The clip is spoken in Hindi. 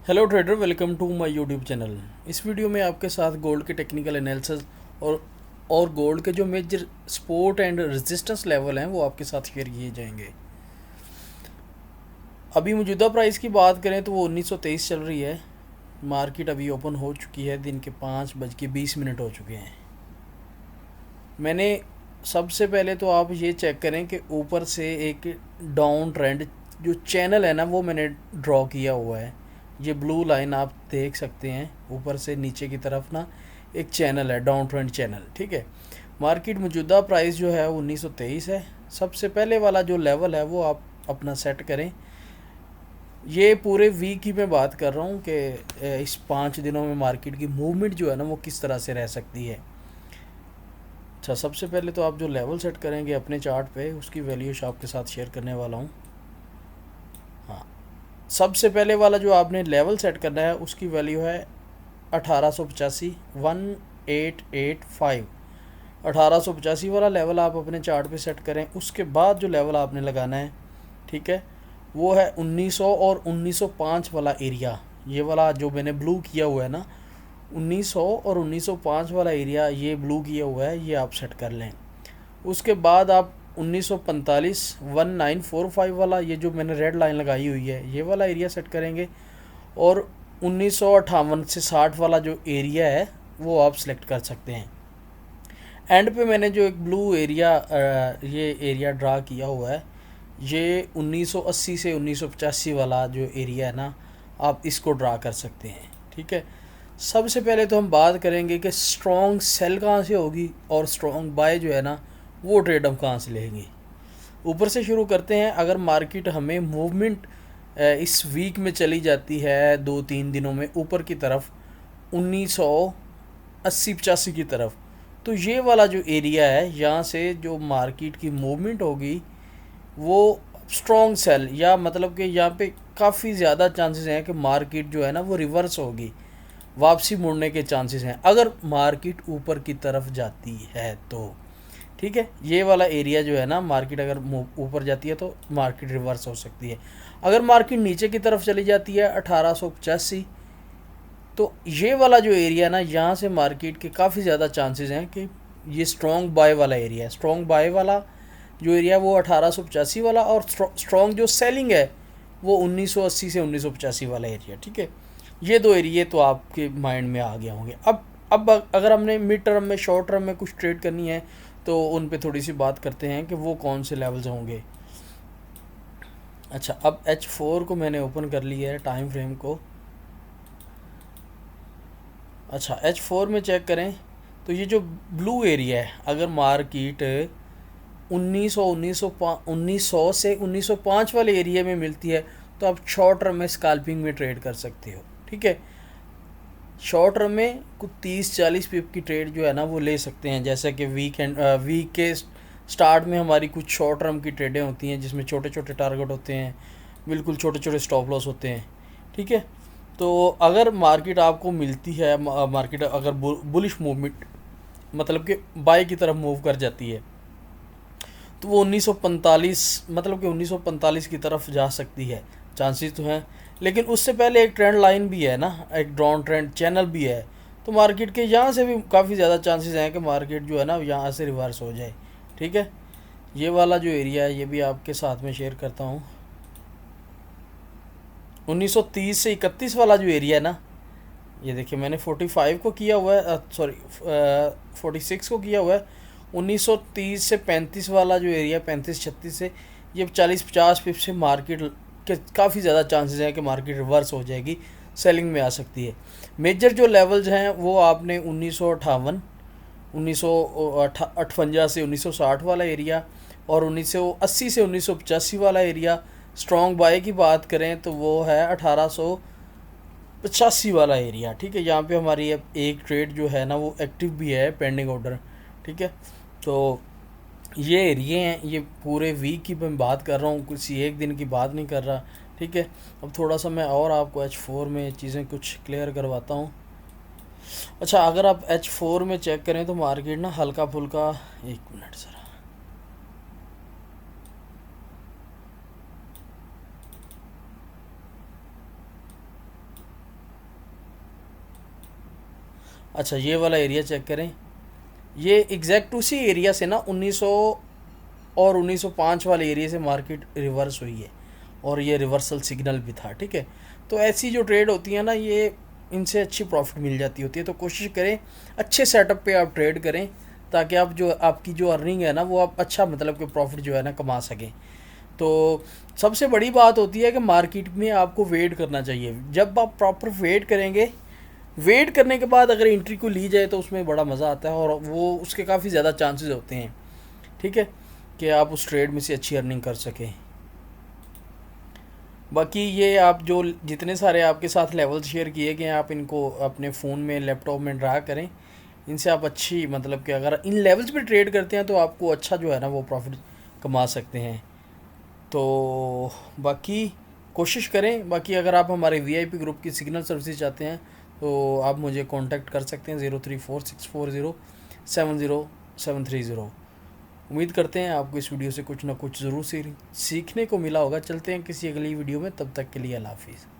Hello trader, welcome to my YouTube channel. इस वीडियो में आपके साथ गोल्ड के टेक्निकल एनालिसिस और गोल्ड के जो major support and resistance level हैं वो आपके साथ शेयर किए जाएंगे। अभी मौजूदा प्राइस की बात करें तो वो 1923 चल रही है। मार्केट अभी ओपन हो चुकी है, दिन के 5:20 हो चुके हैं। मैंने सबसे पहले तो आप ये चेक करें कि ऊपर से एक डाउन ट्रेंड जो चैनल है ना वो मैंने ड्रॉ किया हुआ है। ये ब्लू लाइन आप देख सकते हैं, ऊपर से नीचे की तरफ ना एक चैनल है, डाउन ट्रेंड चैनल। ठीक है, मार्केट मौजूदा प्राइस जो है 1923 है। सबसे पहले वाला जो लेवल है वो आप अपना सेट करें। ये पूरे वीक की मैं बात कर रहा हूँ कि इस 5 दिनों में मार्केट की मूवमेंट जो है ना वो किस तरह से रह सकती है। अच्छा, सबसे पहले तो आप जो लेवल सेट करेंगे अपने चार्ट पे, उसकी वैल्यूज आपके साथ शेयर करने वाला हूँ। हाँ, सबसे पहले वाला जो आपने लेवल सेट करना है उसकी वैल्यू है 1885, 1885। 1885 वाला लेवल आप अपने चार्ट पे सेट करें। उसके बाद जो लेवल आपने लगाना है, ठीक है, वो है 1900 और 1905 वाला एरिया। ये वाला जो मैंने ब्लू किया हुआ है ना, 1900 और 1905 वाला एरिया ये ब्लू किया हुआ है, ये आप सेट कर लें। उसके बाद आप 1945 1945 वाला, ये जो मैंने रेड लाइन लगाई हुई है, ये वाला एरिया सेट करेंगे। और 1958 से 60 वाला जो एरिया है वो आप सिलेक्ट कर सकते हैं। एंड पे मैंने जो एक ब्लू एरिया ये एरिया ड्रा किया हुआ है, ये 1980 से 1985 वाला जो एरिया है ना, आप इसको ड्रा कर सकते हैं। ठीक है, सबसे पहले तो हम बात करेंगे कि स्ट्रॉन्ग सेल कहाँ से होगी और स्ट्रॉन्ग बाय जो है ना वो ट्रेड हम कहाँ से लेंगे। ऊपर से शुरू करते हैं। अगर मार्केट हमें मूवमेंट इस वीक में चली जाती है 2-3 दिनों में ऊपर की तरफ 1980-85 की तरफ, तो ये वाला जो एरिया है यहाँ से जो मार्केट की मूवमेंट होगी वो स्ट्रॉन्ग सेल, या मतलब कि यहाँ पे काफ़ी ज़्यादा चांसेस हैं कि मार्केट जो है ना वो रिवर्स होगी, वापसी मुड़ने के चांसेस हैं अगर मार्केट ऊपर की तरफ जाती है तो। ठीक है, ये वाला एरिया जो है ना, मार्केट अगर ऊपर जाती है तो मार्केट रिवर्स हो सकती है। अगर मार्केट नीचे की तरफ चली जाती है 1885, तो ये वाला जो एरिया है ना, यहाँ से मार्केट के काफ़ी ज़्यादा चांसेस हैं कि ये स्ट्रॉन्ग बाय वाला एरिया है। स्ट्रॉन्ग बाय वाला जो एरिया है वो 1885 वाला, और स्ट्रॉन्ग जो सेलिंग है वो 1980 से 1985 वाला एरिया। ठीक है, ये दो एरिया तो आपके माइंड में आ गया होंगे। अब अगर हमने मिड टर्म में, शॉर्ट टर्म में कुछ ट्रेड करनी है तो उन पे थोड़ी सी बात करते हैं कि वो कौन से लेवल्स होंगे। अच्छा, अब H4 को मैंने ओपन कर लिया है, टाइम फ्रेम को। अच्छा, H4 में चेक करें तो ये जो ब्लू एरिया है, अगर मार्केट 1900 से 1905 वाले एरिया में मिलती है तो आप शॉर्ट टर्म में स्कैल्पिंग में ट्रेड कर सकते हो। ठीक है, शॉर्ट टर्म में कुछ 30-40 पिप की ट्रेड जो है ना वो ले सकते हैं। जैसे कि वीक के स्टार्ट में हमारी कुछ शॉर्ट टर्म की ट्रेडें होती हैं जिसमें छोटे छोटे टारगेट होते हैं, बिल्कुल छोटे छोटे स्टॉप लॉस होते हैं। ठीक है, तो अगर मार्केट आपको मिलती है, मार्केट अगर बुलिश मूवमेंट मतलब कि बाय की तरफ मूव कर जाती है, तो वो 1945, मतलब कि 1945 की तरफ जा सकती है। चांसेस तो हैं, लेकिन उससे पहले एक ट्रेंड लाइन भी है ना, एक डाउन ट्रेंड चैनल भी है। तो मार्केट के यहाँ से भी काफ़ी ज़्यादा चांसेस हैं कि मार्केट जो है ना यहाँ से रिवर्स हो जाए। ठीक है, ये वाला जो एरिया है ये भी आपके साथ में शेयर करता हूँ। 1930 से 31 वाला जो एरिया है ना, ये देखिए मैंने 45 को किया हुआ है, सॉरी 46 को किया हुआ है। 1930 से 35 वाला जो एरिया, 35-36 से ये 40-50 पिप से मार्केट के काफ़ी ज़्यादा चांसेस हैं कि मार्केट रिवर्स हो जाएगी, सेलिंग में आ सकती है। मेजर जो लेवल्स हैं वो आपने 1958, 1958 से 1960 वाला एरिया, और 1980 से 1985 वाला एरिया। स्ट्रॉन्ग बाय की बात करें तो वो है 1885 वाला एरिया। ठीक है, यहाँ पे हमारी अब एक ट्रेड जो है ना वो एक्टिव भी है, पेंडिंग ऑर्डर। ठीक है, तो ये एरिए हैं, ये पूरे वीक की मैं बात कर रहा हूँ, किसी एक दिन की बात नहीं कर रहा। ठीक है, अब थोड़ा सा मैं और आपको H4 में चीज़ें कुछ क्लियर करवाता हूँ। अच्छा, अगर आप H4 में चेक करें तो मार्केट ना हल्का फुल्का, एक मिनट सर, अच्छा ये वाला एरिया चेक करें, ये एग्जैक्ट उसी एरिया से ना 1900 और 1905 वाले एरिया से मार्केट रिवर्स हुई है, और ये रिवर्सल सिग्नल भी था, ठीक है। तो ऐसी जो ट्रेड होती है ना, ये इनसे अच्छी प्रॉफिट मिल जाती होती है। तो कोशिश करें अच्छे सेटअप पे आप ट्रेड करें, ताकि आप जो आपकी जो अर्निंग है ना, वो आप अच्छा मतलब कि प्रॉफिट जो है ना कमा सकें। तो सबसे बड़ी बात होती है कि मार्केट में आपको वेट करना चाहिए। जब आप प्रॉपर वेट करेंगे, वेट करने के बाद अगर एंट्री को ली जाए तो उसमें बड़ा मज़ा आता है, और वो उसके काफ़ी ज़्यादा चांसेस होते हैं, ठीक है, कि आप उस ट्रेड में से अच्छी अर्निंग कर सकें। बाकी ये आप जो जितने सारे आपके साथ लेवल शेयर किए गए हैं, आप इनको अपने फ़ोन में लैपटॉप में ड्रा करें। इनसे आप अच्छी मतलब कि अगर इन लेवल्स पे ट्रेड करते हैं तो आपको अच्छा जो है ना वो प्रॉफिट कमा सकते हैं। तो बाकी कोशिश करें। बाकी अगर आप हमारे वीआईपी ग्रुप की सिग्नल सर्विसेज चाहते हैं तो आप मुझे कांटेक्ट कर सकते हैं 0346407073 उम्मीद करते हैं आपको इस वीडियो से कुछ ना कुछ ज़रूर सीखने को मिला होगा। चलते हैं किसी अगली वीडियो में, तब तक के लिए अल्लाह हाफिज़।